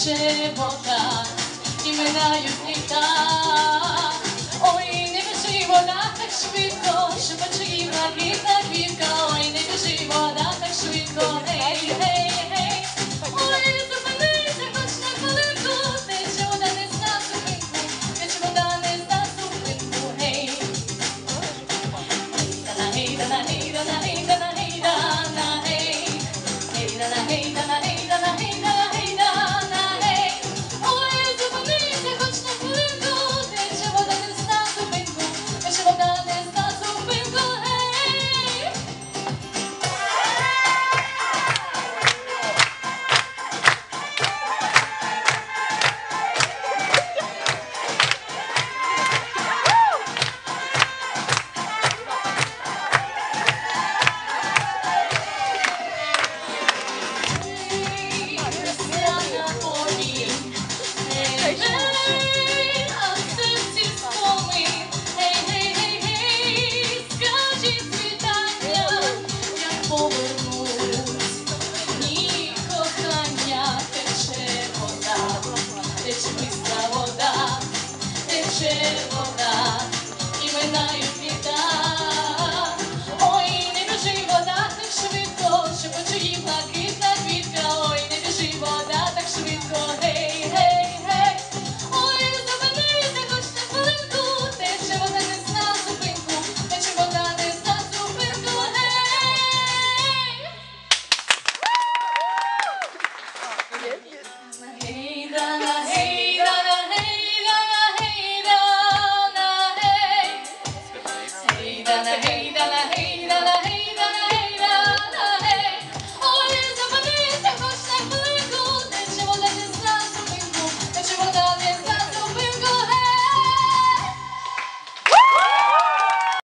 тече вода, і минають літа. Ой, не біжи, вода так швидко, шепоче гірна квітка, квітка. Ой, не біжи, вода так швидко, гей, гей, гей. Ой, зупинися хоч на хвилинку, тече вода не зна зупинку, тече вода не зна зупинку, гей. Гейдана, гейдана, гейдана, гейдана, гейдана, гей. Гейдана, гейдана, гейдана, гейдана, гейдана, гей. Ой, зупинися хоч на хвилинку, тече вода не зна зупинку, тече вода не зна зупинку, гей. Тече вода, і минають